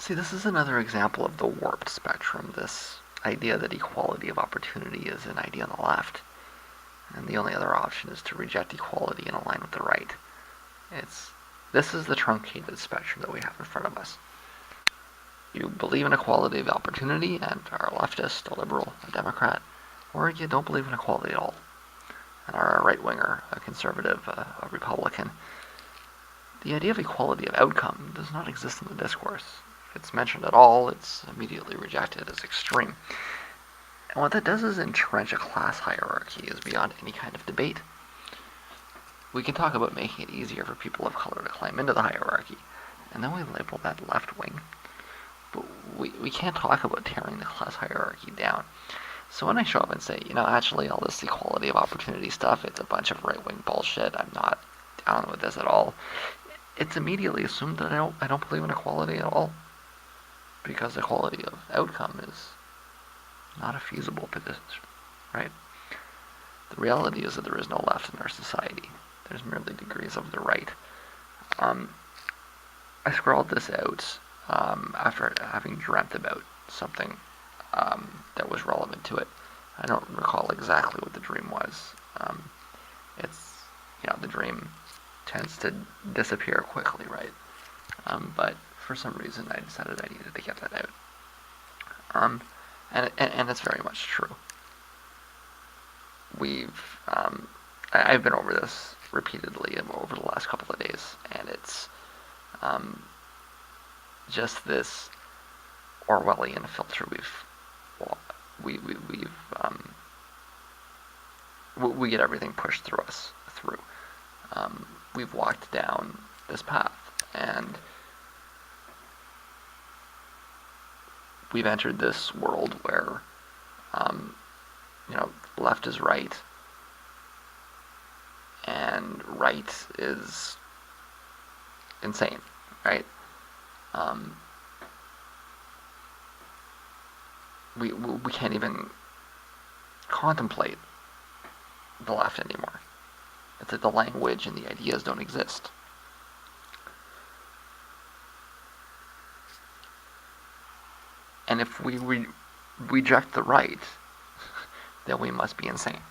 See, this is another example of the warped spectrum, this idea that equality of opportunity is an idea on the left, and the only other option is to reject equality and align with the right. This is the truncated spectrum that we have in front of us. You believe in equality of opportunity and are a leftist, a liberal, a Democrat, or you don't believe in equality at all and are a right-winger, a conservative, a Republican. The idea of equality of outcome does not exist in the discourse. If it's mentioned at all, it's immediately rejected as extreme. And what that does is entrench a class hierarchy as beyond any kind of debate. We can talk about making it easier for people of color to climb into the hierarchy, and then we label that left wing. But we can't talk about tearing the class hierarchy down. So when I show up and say, actually all this equality of opportunity stuff, it's a bunch of right-wing bullshit, I'm not down with this at all, it's immediately assumed that I don't believe in equality at all. Because equality of outcome is not a feasible position, right? The reality is that there is no left in our society. There's merely degrees of the right. I scrawled this out after having dreamt about something that was relevant to it. I don't recall exactly what the dream was. The dream tends to disappear quickly, right? But for some reason, I decided I needed to get that out. And it's very much true. I've been over this repeatedly over the last couple of days, and it's just this Orwellian filter we get everything pushed through us. We've walked down this path, and we've entered this world where, left is right, and right is insane, right? We can't even contemplate the left anymore. It's like the language and the ideas don't exist. And if we reject the right, then we must be insane.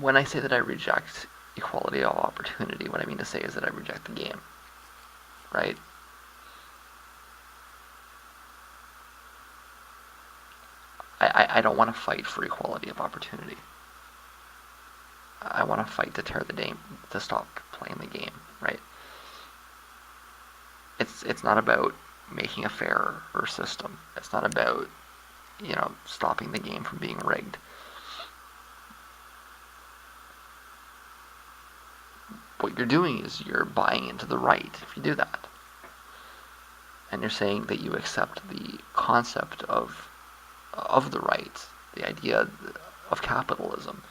When I say that I reject equality of opportunity, what I mean to say is that I reject the game, right? I don't want to fight for equality of opportunity. I want to fight to tear the game, to stop playing the game, right? It's not about making a fairer system. It's not about, stopping the game from being rigged. What you're doing is you're buying into the right if you do that. And you're saying that you accept the concept of the right, the idea of capitalism.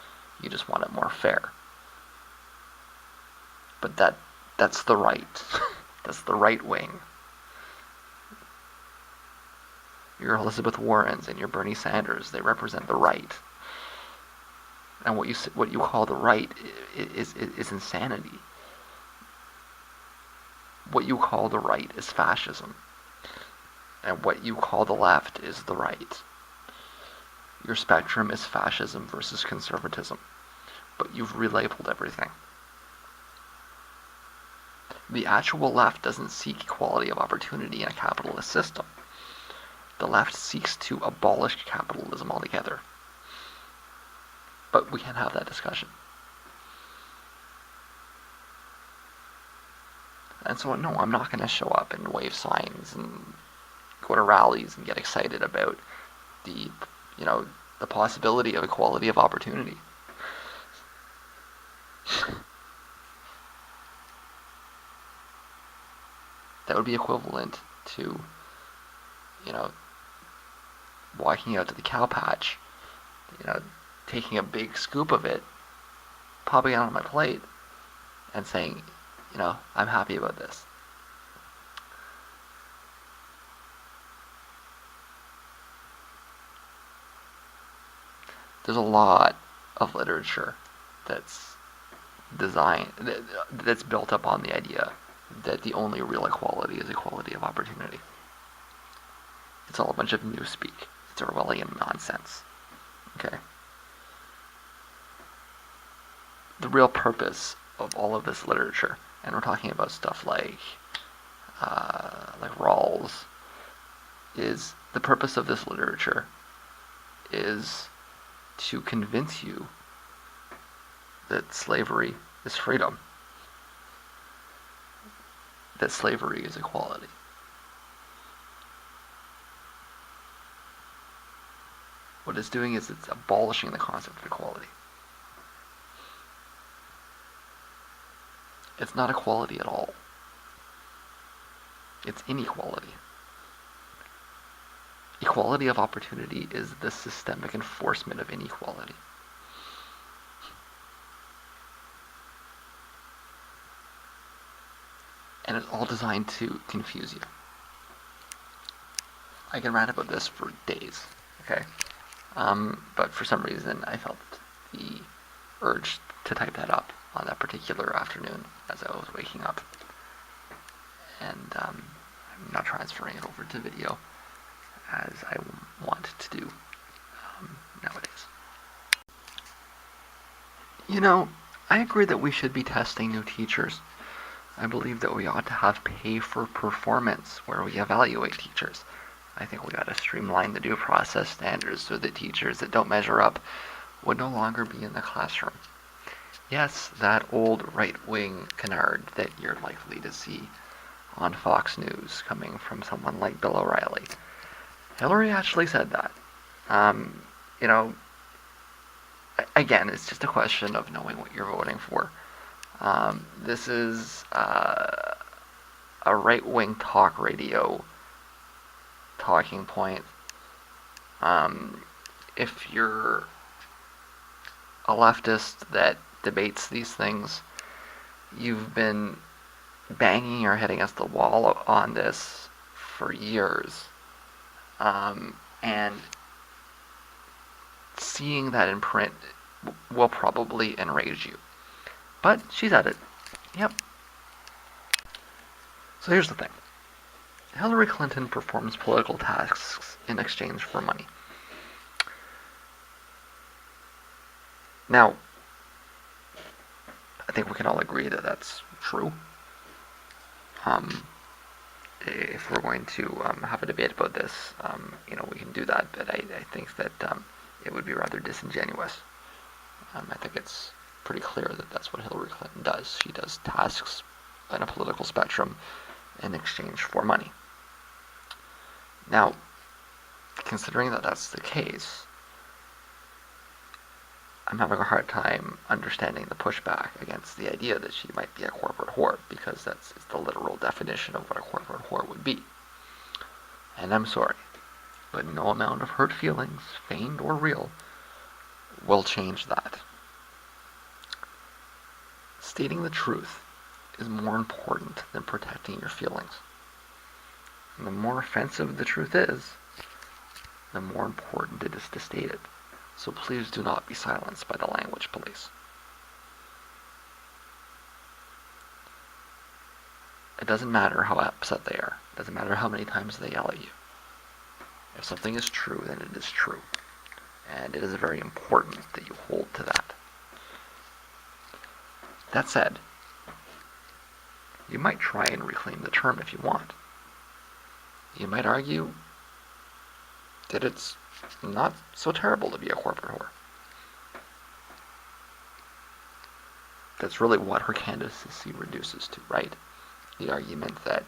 You just want it more fair. But that's the right. That's the right wing. Your Elizabeth Warrens and your Bernie Sanders, they represent the right. And what you call the right is insanity. What you call the right is fascism. And what you call the left is the right. Your spectrum is fascism versus conservatism. But you've relabeled everything. The actual left doesn't seek equality of opportunity in a capitalist system. The left seeks to abolish capitalism altogether. But we can't have that discussion. And so, no, I'm not going to show up and wave signs and go to rallies and get excited about the possibility of equality of opportunity. That would be equivalent to, walking out to the cow patch, taking a big scoop of it, popping it on my plate, and saying, I'm happy about this. There's a lot of literature that's that's built up on the idea that the only real equality is equality of opportunity. It's all a bunch of newspeak. It's Orwellian nonsense. Okay. The real purpose of all of this literature, and we're talking about stuff like Rawls, is the purpose of this literature is to convince you that slavery is freedom, that slavery is equality. What it's doing is it's abolishing the concept of equality. It's not equality at all. It's inequality. Equality of opportunity is the systemic enforcement of inequality. And it's all designed to confuse you. I can rant about this for days, okay? But for some reason I felt the urge to type that up on that particular afternoon as I was waking up. And I'm not transferring it over to video as I want to do nowadays. You know, I agree that we should be testing new teachers. I believe that we ought to have pay for performance where we evaluate teachers. I think we ought to streamline the due process standards so that teachers that don't measure up would no longer be in the classroom. Yes, that old right-wing canard that you're likely to see on Fox News coming from someone like Bill O'Reilly. Hillary actually said that. You know, again, it's just a question of knowing what you're voting for. This is a right-wing talk radio talking point. If you're a leftist that debates these things, you've been banging your head against the wall on this for years. And seeing that in print will probably enrage you. But she said it. Yep. So here's the thing. Hillary Clinton performs political tasks in exchange for money. Now, I think we can all agree that that's true. If we're going to have a debate about this, we can do that, but I think that it would be rather disingenuous. I think it's pretty clear that that's what Hillary Clinton does. She does tasks on a political spectrum in exchange for money. Now, considering that that's the case, I'm having a hard time understanding the pushback against the idea that she might be a corporate whore, because that's the literal definition of what a corporate whore would be. And I'm sorry, but no amount of hurt feelings, feigned or real, will change that. Stating the truth is more important than protecting your feelings. And the more offensive the truth is, the more important it is to state it. So please do not be silenced by the language police. It doesn't matter how upset they are. It doesn't matter how many times they yell at you. If something is true, then it is true. And it is very important that you hold to that. That said, you might try and reclaim the term if you want. You might argue that it's not so terrible to be a corporate whore. That's really what her candidacy reduces to, right? The argument that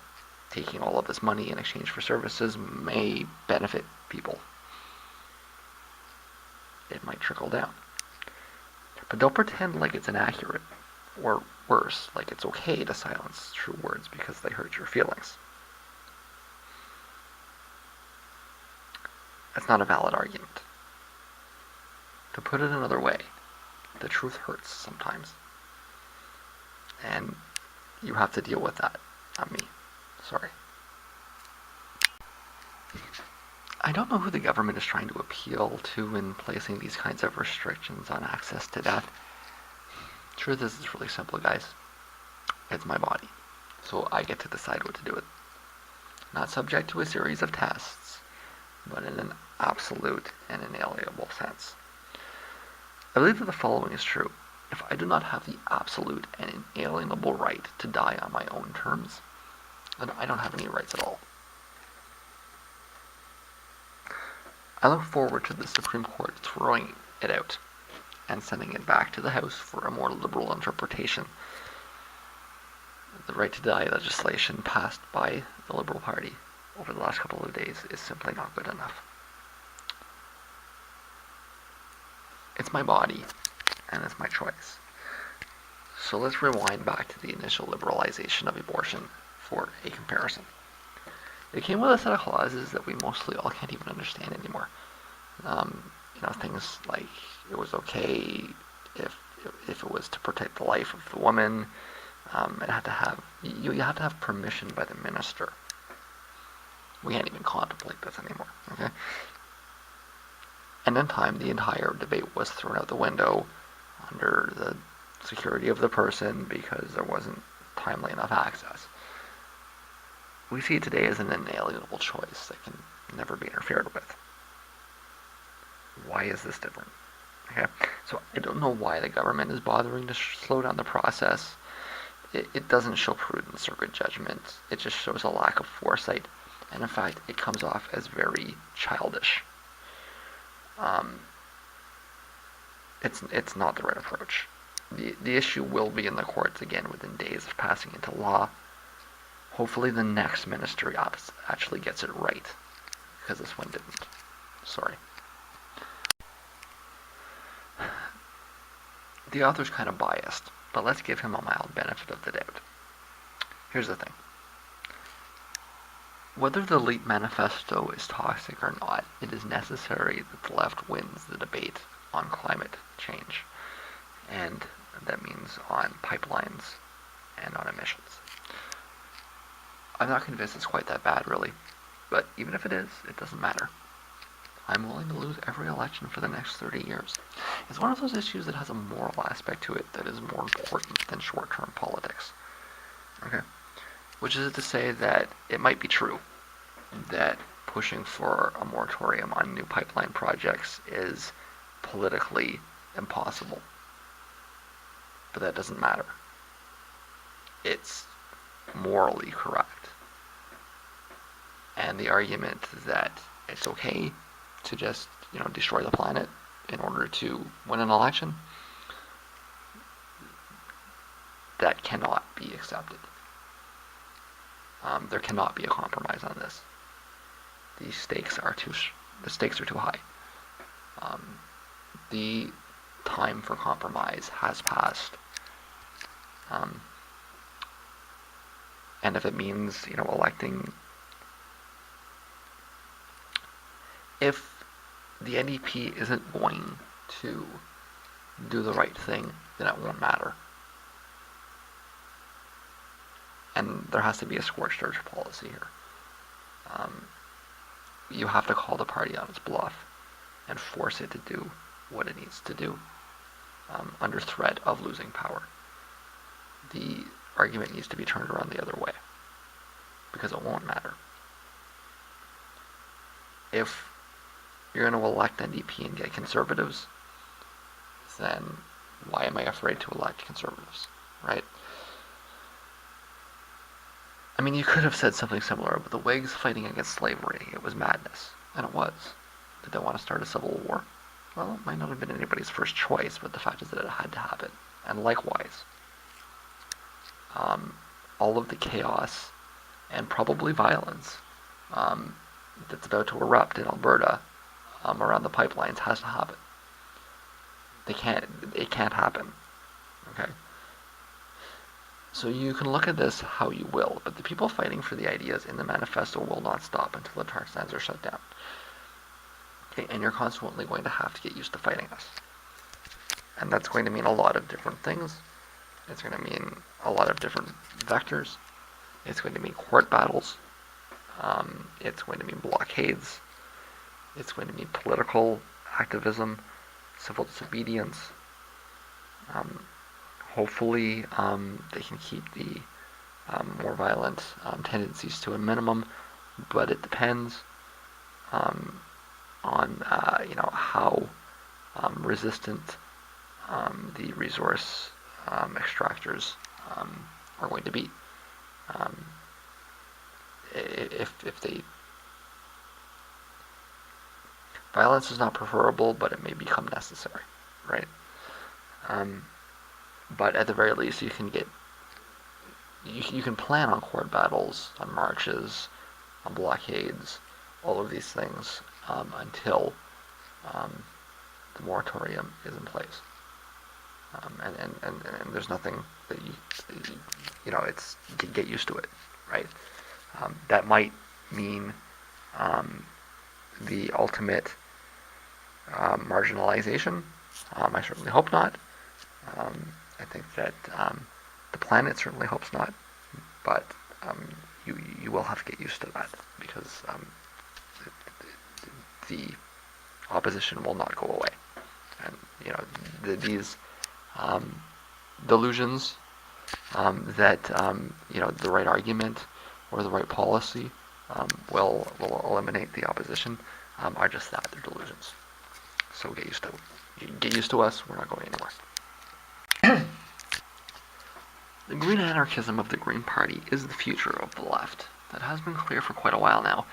taking all of this money in exchange for services may benefit people. It might trickle down. But don't pretend like it's inaccurate, or worse, like it's okay to silence true words because they hurt your feelings. That's not a valid argument. To put it another way, the truth hurts sometimes. And you have to deal with that, not me. Sorry. I don't know who the government is trying to appeal to in placing these kinds of restrictions on access to death. Truth is, it's really simple, guys. It's my body. So I get to decide what to do with it. Not subject to a series of tests, but in an absolute and inalienable sense. I believe that the following is true. If I do not have the absolute and inalienable right to die on my own terms, then I don't have any rights at all. I look forward to the Supreme Court throwing it out and sending it back to the House for a more liberal interpretation. The right to die legislation passed by the Liberal Party over the last couple of days is simply not good enough. It's my body, and it's my choice. So let's rewind back to the initial liberalization of abortion for a comparison. It came with a set of clauses that we mostly all can't even understand anymore. Things like it was okay if it was to protect the life of the woman. It had to have you have to have permission by the minister. We can't even contemplate this anymore. Okay. And in time, the entire debate was thrown out the window under the security of the person because there wasn't timely enough access. We see it today as an inalienable choice that can never be interfered with. Why is this different? Okay, so I don't know why the government is bothering to slow down the process. It doesn't show prudence or good judgment. It just shows a lack of foresight, and in fact, it comes off as very childish. It's not the right approach. The issue will be in the courts again within days of passing into law. Hopefully the next ministry actually gets it right, because this one didn't. Sorry. The author's kind of biased, but let's give him a mild benefit of the doubt. Here's the thing. Whether the Leap Manifesto is toxic or not, it is necessary that the left wins the debate on climate change. And that means on pipelines and on emissions. I'm not convinced it's quite that bad, really. But even if it is, it doesn't matter. I'm willing to lose every election for the next 30 years. It's one of those issues that has a moral aspect to it that is more important than short-term politics. Okay? Which is to say that it might be true that pushing for a moratorium on new pipeline projects is politically impossible. But that doesn't matter. It's morally correct. And the argument that it's okay to just, destroy the planet in order to win an election, that cannot be accepted. There cannot be a compromise on this. The stakes are too high. The time for compromise has passed. And if it means, electing, if the NDP isn't going to do the right thing, then it won't matter. And there has to be a scorched earth policy here. You have to call the party on its bluff and force it to do what it needs to do under threat of losing power. The argument needs to be turned around the other way because it won't matter. If you're going to elect NDP and get conservatives, then why am I afraid to elect conservatives, right? I mean, you could have said something similar, but the Whigs fighting against slavery, it was madness, and it was. Did they want to start a civil war? Well, it might not have been anybody's first choice, but the fact is that it had to happen. And likewise, all of the chaos and probably violence that's about to erupt in Alberta around the pipelines has to happen. It can't happen. Okay? So you can look at this how you will, but the people fighting for the ideas in the manifesto will not stop until the tar sands are shut down. Okay, and you're consequently going to have to get used to fighting us. And that's going to mean a lot of different things. It's going to mean a lot of different vectors. It's going to mean court battles. It's going to mean blockades. It's going to mean political activism, civil disobedience, Hopefully, they can keep the more violent tendencies to a minimum, but it depends on how resistant the resource extractors are going to be. Um, if they Violence is not preferable, but it may become necessary, right? Um, but at the very least, you can plan on court battles, on marches, on blockades, all of these things until um, the moratorium is in place. And there's nothing that it's get used to it, right? That might mean the ultimate marginalization. I certainly hope not. I think that the planet certainly hopes not, but you will have to get used to that because the opposition will not go away, and these delusions that the right argument or the right policy will eliminate the opposition are just that, they're delusions. So get used to us. We're not going anywhere. The green anarchism of the Green Party is the future of the left. That has been clear for quite a while now.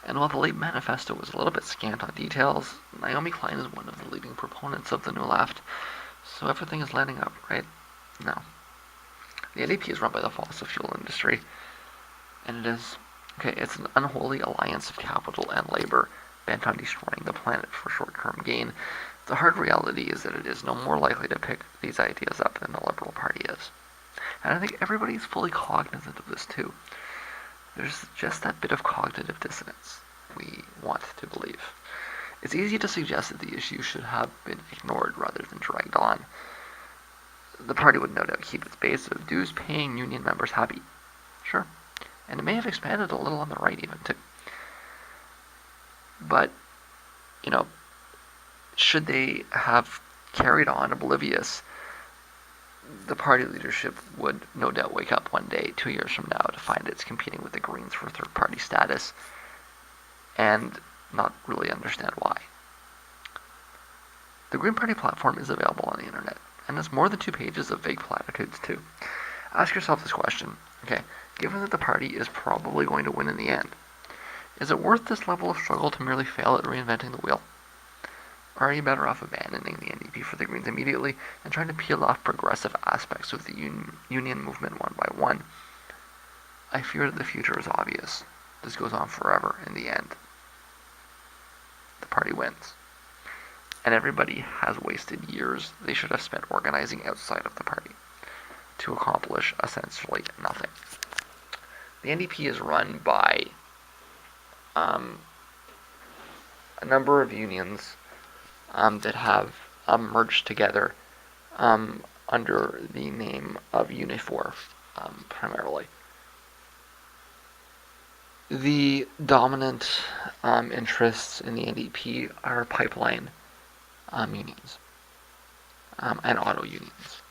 And while the late manifesto was a little bit scant on details, Naomi Klein is one of the leading proponents of the new left. So everything is lining up, right? No. The NDP is run by the fossil fuel industry. And it's an unholy alliance of capital and labor bent on destroying the planet for short-term gain. The hard reality is that it is no more likely to pick these ideas up than the Liberal Party is. And I think everybody's fully cognizant of this too. There's just that bit of cognitive dissonance we want to believe. It's easy to suggest that the issue should have been ignored rather than dragged on. The party would no doubt keep its base of dues-paying union members happy. Sure. And it may have expanded a little on the right even too. But, should they have carried on oblivious, the party leadership would no doubt wake up one day, 2 years from now, to find it's competing with the Greens for third-party status and not really understand why. The Green Party platform is available on the internet, and has more than 2 pages of vague platitudes too. Ask yourself this question, given that the party is probably going to win in the end, is it worth this level of struggle to merely fail at reinventing the wheel? Or are you better off abandoning the NDP for the Greens immediately and trying to peel off progressive aspects of the union movement one by one? I fear that the future is obvious. This goes on forever in the end. The party wins. And everybody has wasted years they should have spent organizing outside of the party to accomplish essentially nothing. The NDP is run by a number of unions that have merged together under the name of Unifor, primarily. The dominant interests in the NDP are pipeline unions and auto unions.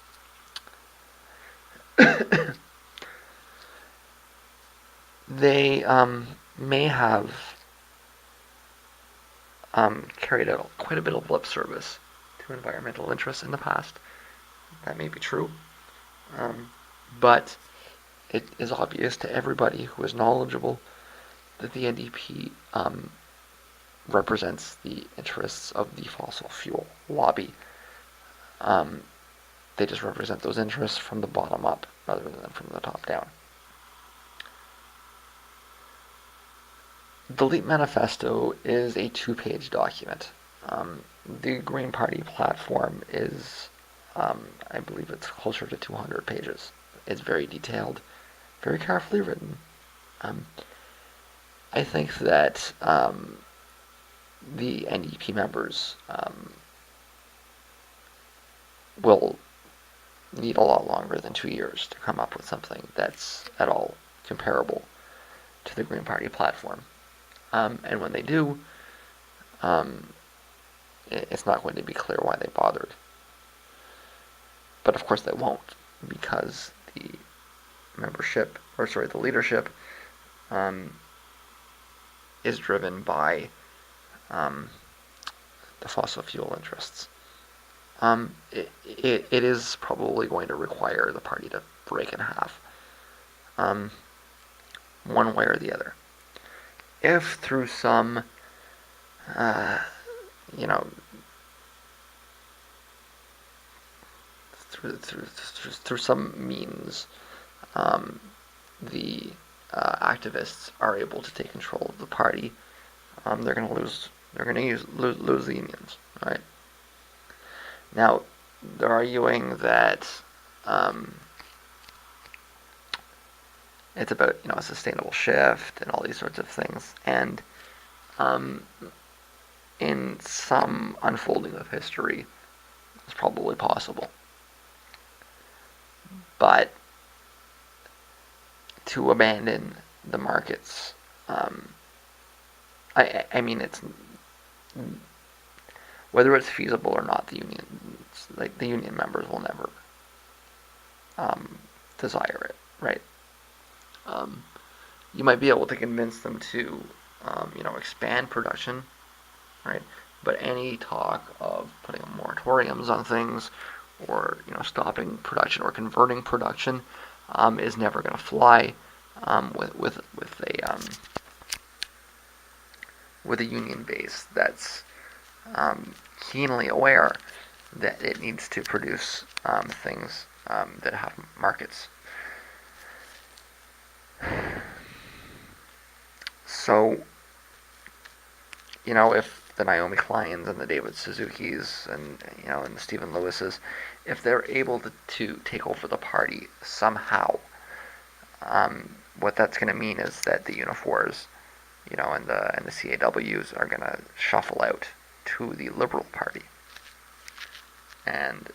They may have carried out quite a bit of lip service to environmental interests in the past. That may be true. But it is obvious to everybody who is knowledgeable that the NDP represents the interests of the fossil fuel lobby. They just represent those interests from the bottom up rather than from the top down. The LEAP Manifesto is a 2-page document. The Green Party platform is, I believe it's closer to 200 pages. It's very detailed, very carefully written. I think that the NDP members will need a lot longer than 2 years to come up with something that's at all comparable to the Green Party platform. And when they do, it's not going to be clear why they bothered. But of course they won't. because the the leadership is driven by um, the fossil fuel interests. It is probably going to require the party to break in half, one way or the other. If through some, uh, you know, through some means, the activists are able to take control of the party, they're going to lose. They're going to lose the unions, right? Now, they're arguing that it's about a sustainable shift and all these sorts of things, and in some unfolding of history, it's probably possible. But to abandon the markets, I mean, it's whether it's feasible or not. The union members will never desire it, right? You might be able to convince them to, expand production, right? But any talk of putting moratoriums on things, or stopping production or converting production, is never going to fly with a union base that's keenly aware that it needs to produce things that have markets. So, if the Naomi Kleins and the David Suzukis and the Stephen Lewises, if they're able to take over the party somehow, what that's going to mean is that the Unifours, and the CAWs are going to shuffle out to the Liberal Party, and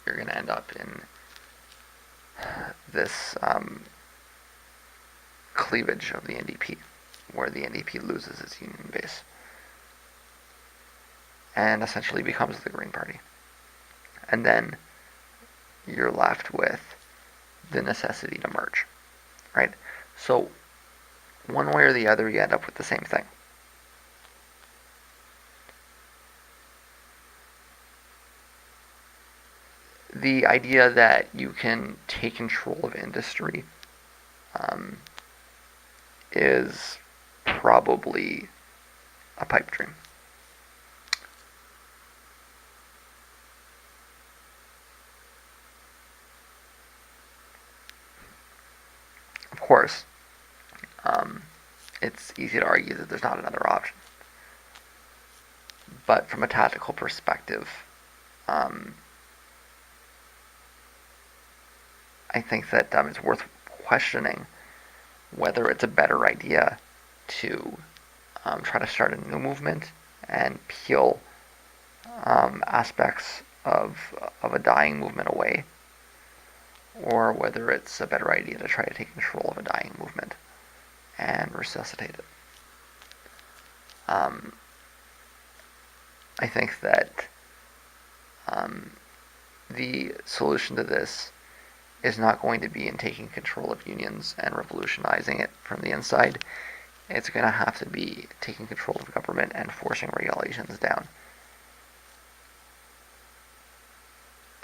you're going to end up in this cleavage of the NDP, where the NDP loses its union base and essentially becomes the Green Party. And then you're left with the necessity to merge, right? So one way or the other, you end up with the same thing. The idea that you can take control of industry is probably a pipe dream. Of course, it's easy to argue that there's not another option. But from a tactical perspective, I think that it's worth questioning whether it's a better idea to try to start a new movement and peel aspects of a dying movement away, or whether it's a better idea to try to take control of a dying movement and resuscitate it. I think that the solution to this is not going to be in taking control of unions and revolutionizing it from the inside. It's going to have to be taking control of government and forcing regulations down.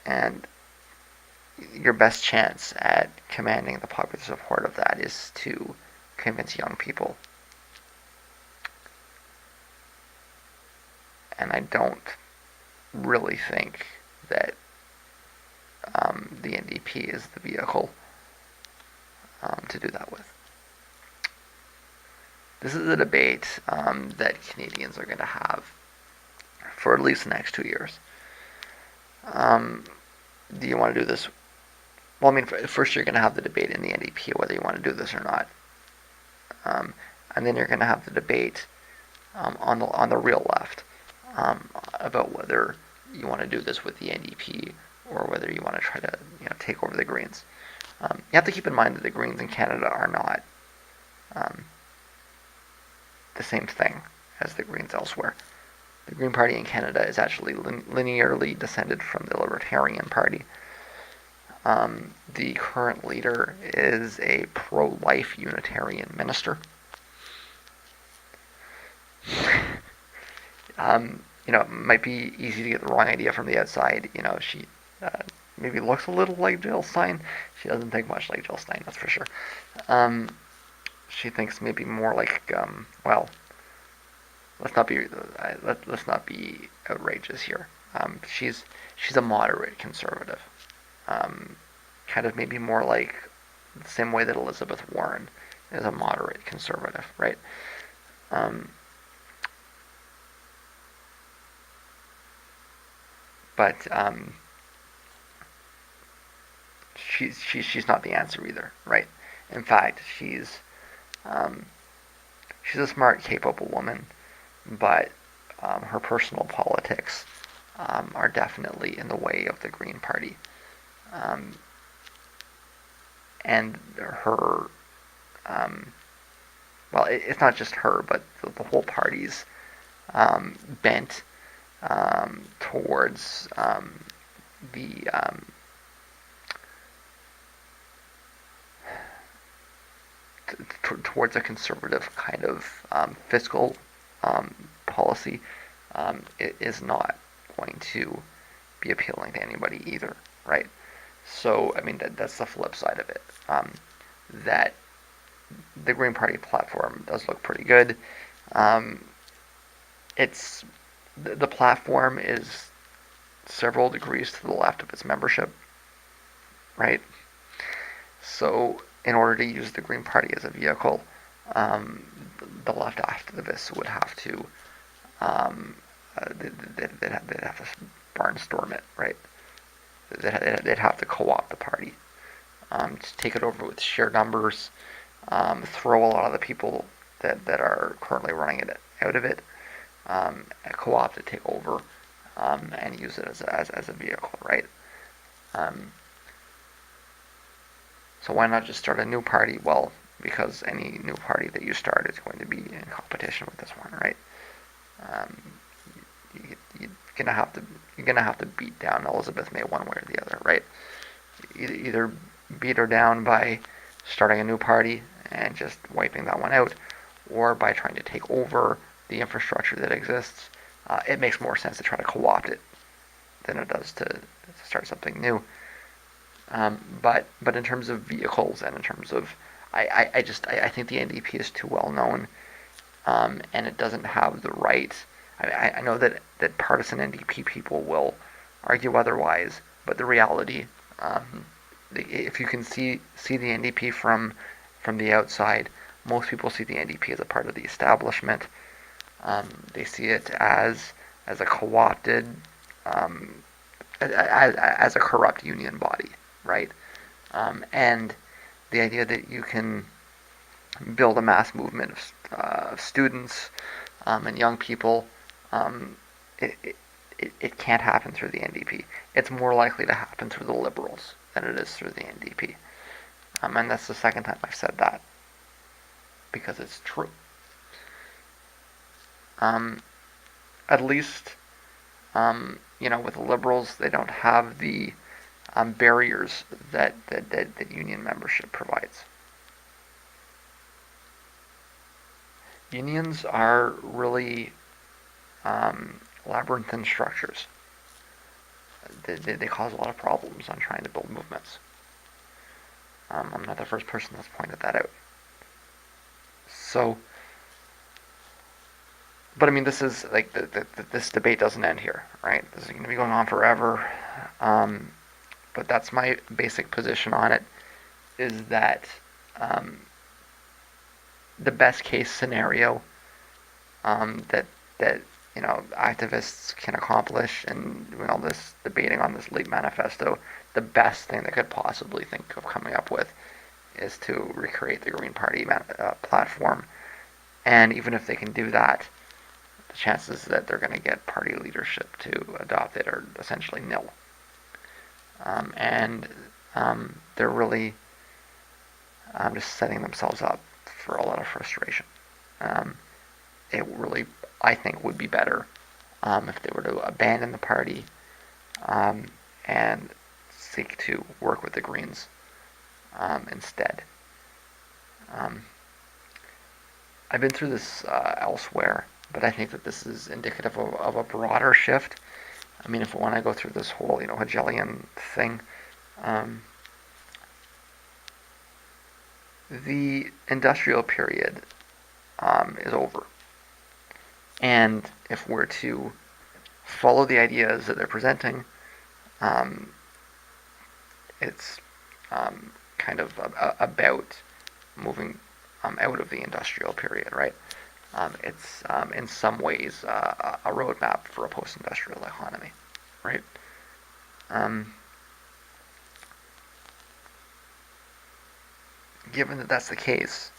And your best chance at commanding the popular support of that is to convince young people. And I don't really think that the NDP is the vehicle to do that with. This is a debate that Canadians are going to have for at least the next 2 years. Do you want to do this? Well, I mean, first you're going to have the debate in the NDP whether you want to do this or not, and then you're going to have the debate on the real left about whether you want to do this with the NDP or whether you want to try to take over the Greens. You have to keep in mind that the Greens in Canada are not the same thing as the Greens elsewhere. The Green Party in Canada is actually linearly descended from the Libertarian Party. The current leader is a pro-life Unitarian minister. It might be easy to get the wrong idea from the outside. She maybe looks a little like Jill Stein. She doesn't think much like Jill Stein, that's for sure. She thinks maybe more like, well, let's not be outrageous here. She's a moderate conservative, kind of maybe more like the same way that Elizabeth Warren is a moderate conservative, right? Um, but she's not the answer either, right? In fact, um, she's a smart, capable woman, but her personal politics are definitely in the way of the Green Party, um, and her. Well, it's not just her, but the whole party's bent towards the towards a conservative kind of fiscal policy. It is not going to be appealing to anybody either, right? So, I mean, that's the flip side of it. That the Green Party platform does look pretty good. Um, it's the platform is several degrees to the left of its membership, right? So, in order to use the Green Party as a vehicle, um, the left activists would have to they'd have to barnstorm it, right? They'd have to co-opt the party, to take it over with sheer numbers, throw a lot of the people that are currently running it out of it, co-opt it, take over, and use it as a vehicle, right? Um, so why not just start a new party? Well, because any new party that you start is going to be in competition with this one, right? Um, you're gonna have to beat down Elizabeth May one way or the other, right? Either beat her down by starting a new party and just wiping that one out, or by trying to take over the infrastructure that exists. It makes more sense to try to co-opt it than it does to start something new. But in terms of vehicles and in terms of, I think the NDP is too well known, and it doesn't have the right. I know that partisan NDP people will argue otherwise, but the reality, if you can see the NDP from the outside, most people see the NDP as a part of the establishment. They see it as a co-opted, as a corrupt union body, right? And the idea that you can build a mass movement of students and young people, um, it can't happen through the NDP. It's more likely to happen through the Liberals than it is through the NDP. And that's the second time I've said that, because it's true. At least, with the Liberals, they don't have the barriers that union membership provides. Unions are really labyrinthine structures. They cause a lot of problems on trying to build movements. I'm not the first person that's pointed that out. So, but I mean, this is like this debate doesn't end here, right? This is going to be going on forever. But that's my basic position on it: is that the best case scenario that activists can accomplish in doing all this debating on this late manifesto, the best thing they could possibly think of coming up with is to recreate the Green Party platform. And even if they can do that, the chances that they're going to get party leadership to adopt it are essentially nil. And they're really just setting themselves up for a lot of frustration. It really, I think, would be better if they were to abandon the party and seek to work with the Greens instead. I've been through this elsewhere, but I think that this is indicative of a broader shift. I mean, when I go through this whole, Hegelian thing, the industrial period is over. And if we're to follow the ideas that they're presenting, it's kind of about moving out of the industrial period, right? It's in some ways a roadmap for a post-industrial economy, right? Given that that's the case,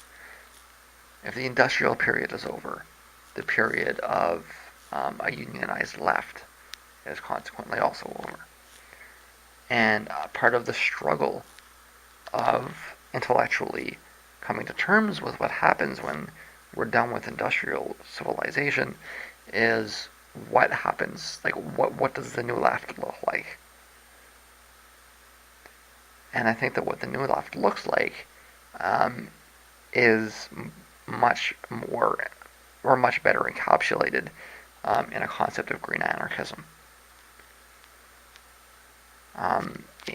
if the industrial period is over, the period of a unionized left is consequently also over. And part of the struggle of intellectually coming to terms with what happens when we're done with industrial civilization is what happens, like what does the new left look like? And I think that what the new left looks like is much more or much better encapsulated in a concept of green anarchism.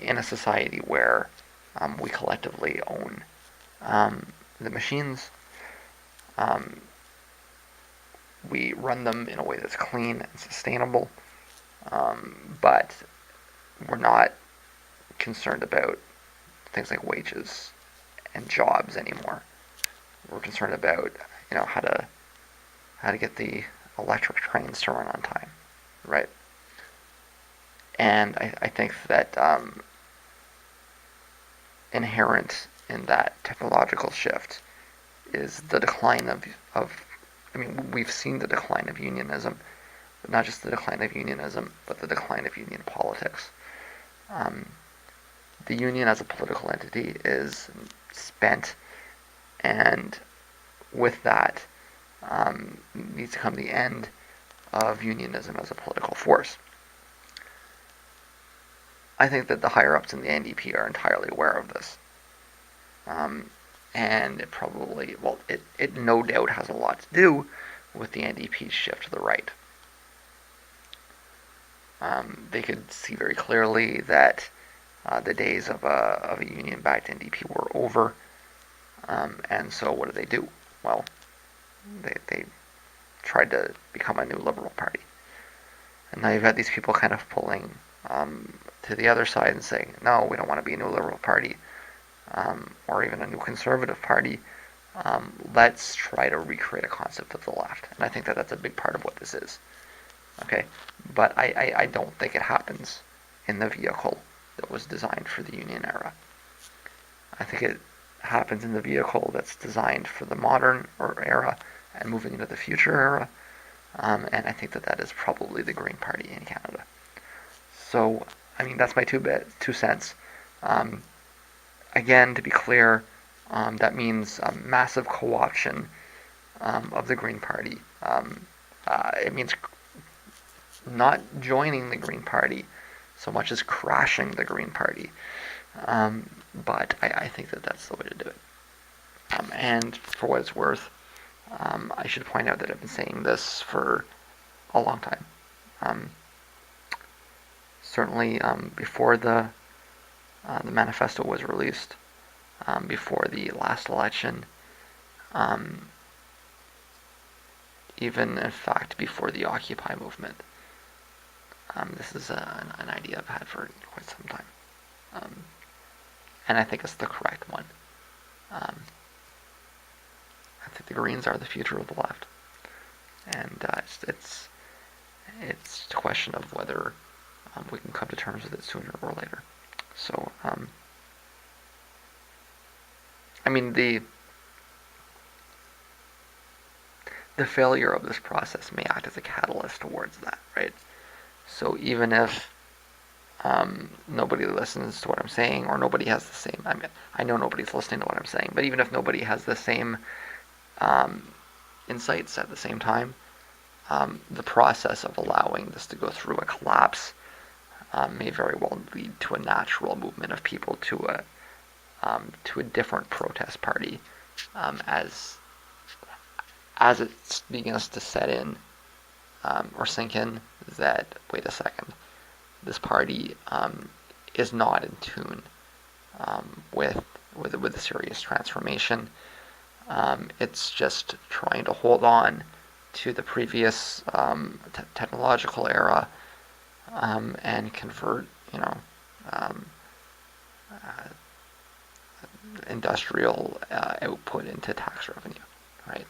In a society where we collectively own the machines, we run them in a way that's clean and sustainable, but we're not concerned about things like wages and jobs anymore. We're concerned about how to get the electric trains to run on time, right? And I think that inherent in that technological shift is the decline of we've seen the decline of unionism, but not just the decline of unionism, but the decline of union politics. The union as a political entity is spent, and with that needs to come the end of unionism as a political force. I think that the higher-ups in the NDP are entirely aware of this. And it probably, it no doubt has a lot to do with the NDP's shift to the right. They could see very clearly that the days of a union-backed NDP were over. And so what do? Well, they tried to become a new Liberal Party. And now you've got these people kind of pulling to the other side and saying, no, we don't want to be a new Liberal Party or even a new Conservative Party. Let's try to recreate a concept of the left. And I think that that's a big part of what this is. Okay? But I don't think it happens in the vehicle that was designed for the Union era. I think it happens in the vehicle that's designed for the modern era and moving into the future era. And I think that that is probably the Green Party in Canada. So, that's my two cents. Again, to be clear, that means massive co-option of the Green Party. It means not joining the Green Party so much as crashing the Green Party. But I think that that's the way to do it. And for what it's worth, I should point out that I've been saying this for a long time. Certainly before the manifesto was released, before the last election, even in fact before the Occupy movement. This is an idea I've had for quite some time. And I think it's the correct one. I think the Greens are the future of the left. And it's a question of whether we can come to terms with it sooner or later. So, the failure of this process may act as a catalyst towards that, right? So even if nobody listens to what I'm saying, or nobody has the same, I know nobody's listening to what I'm saying, but even if nobody has the same insights at the same time, the process of allowing this to go through a collapse may very well lead to a natural movement of people to a different protest party as it begins to set in or sink in that, wait a second, this party is not in tune with a serious transformation. It's just trying to hold on to the previous technological era and convert, um, uh, industrial output into tax revenue, right?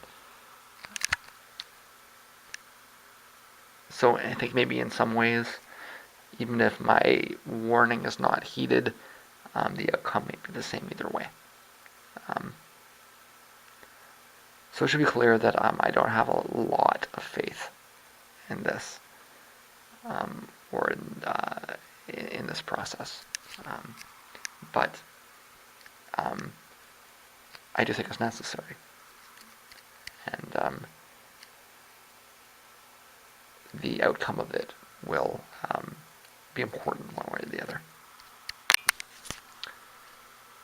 So I think maybe in some ways, even if my warning is not heeded, the outcome may be the same either way. So it should be clear that I don't have a lot of faith in this, or in this process, but I do think it's necessary, and the outcome of it will be important one way or the other.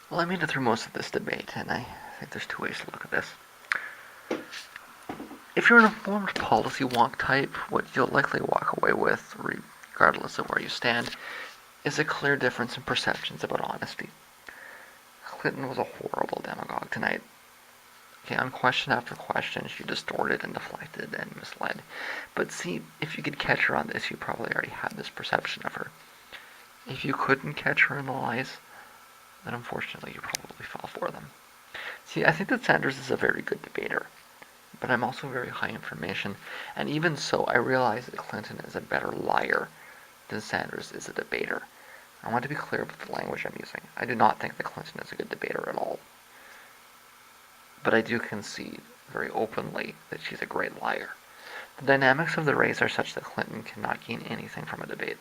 Well, I made it through most of this debate, and I think there's two ways to look at this. If you're an informed policy wonk type, what you'll likely walk away with, regardless of where you stand, is a clear difference in perceptions about honesty. Clinton was a horrible demagogue tonight. Okay, on question after question, she distorted and deflected and misled. But see, if you could catch her on this, you probably already had this perception of her. If you couldn't catch her in the lies, then unfortunately you probably fell for them. See, I think that Sanders is a very good debater, but I'm also very high information, and even so, I realize that Clinton is a better liar than Sanders is a debater. I want to be clear about the language I'm using. I do not think that Clinton is a good debater at all. But I do concede very openly that she's a great liar. The dynamics of the race are such that Clinton cannot gain anything from a debate.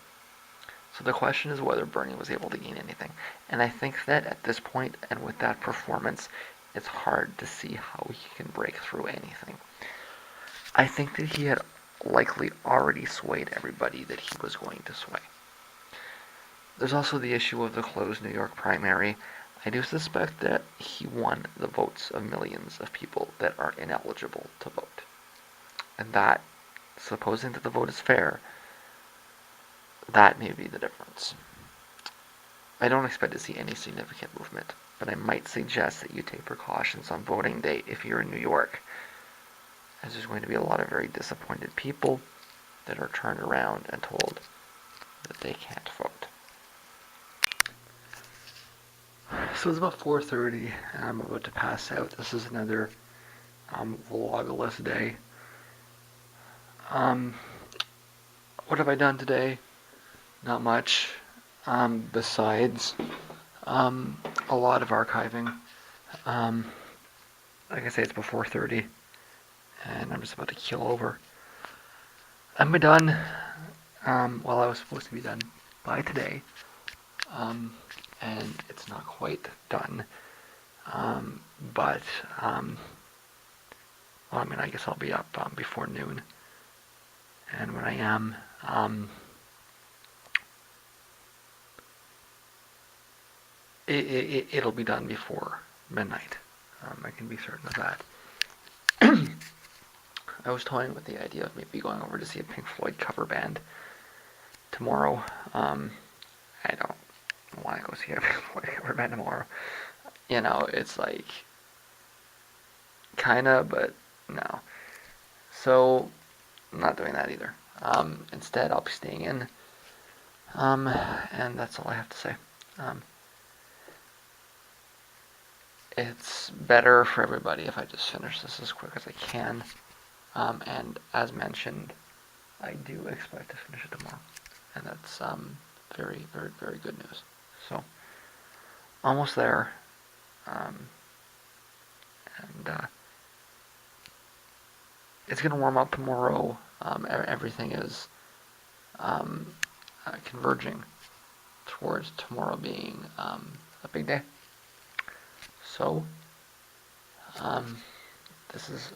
So the question is whether Bernie was able to gain anything. And I think that at this point, and with that performance, it's hard to see how he can break through anything. I think that he had likely already swayed everybody that he was going to sway. There's also the issue of the closed New York primary. I do suspect that he won the votes of millions of people that are ineligible to vote. And that, supposing that the vote is fair, that may be the difference. I don't expect to see any significant movement, but I might suggest that you take precautions on voting day if you're in New York, as there's going to be a lot of very disappointed people that are turned around and told that they can't vote. So it's about 4:30, and I'm about to pass out. This is another vlogless day. What have I done today? Not much, besides a lot of archiving. Like I say, it's before 4:30, and I'm just about to keel over. Am I done? Well, I was supposed to be done by today, and it's not quite done. But well, I mean, I guess I'll be up before noon, and when I am, it'll be done before midnight. I can be certain of that. I was toying with the idea of maybe going over to see a Pink Floyd cover band tomorrow. I don't want to go see a Pink Floyd cover band tomorrow. You know, it's like, kinda, but no. So, I'm not doing that either. Instead, I'll be staying in. And that's all I have to say. It's better for everybody if I just finish this as quick as I can. And as mentioned, I do expect to finish it tomorrow. And that's very, very, very good news. So, almost there. And it's going to warm up tomorrow. Everything is converging towards tomorrow being a big day. So, this is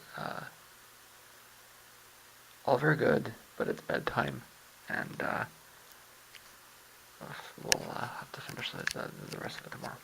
all very good, but it's bedtime, and we'll have to finish the rest of it tomorrow.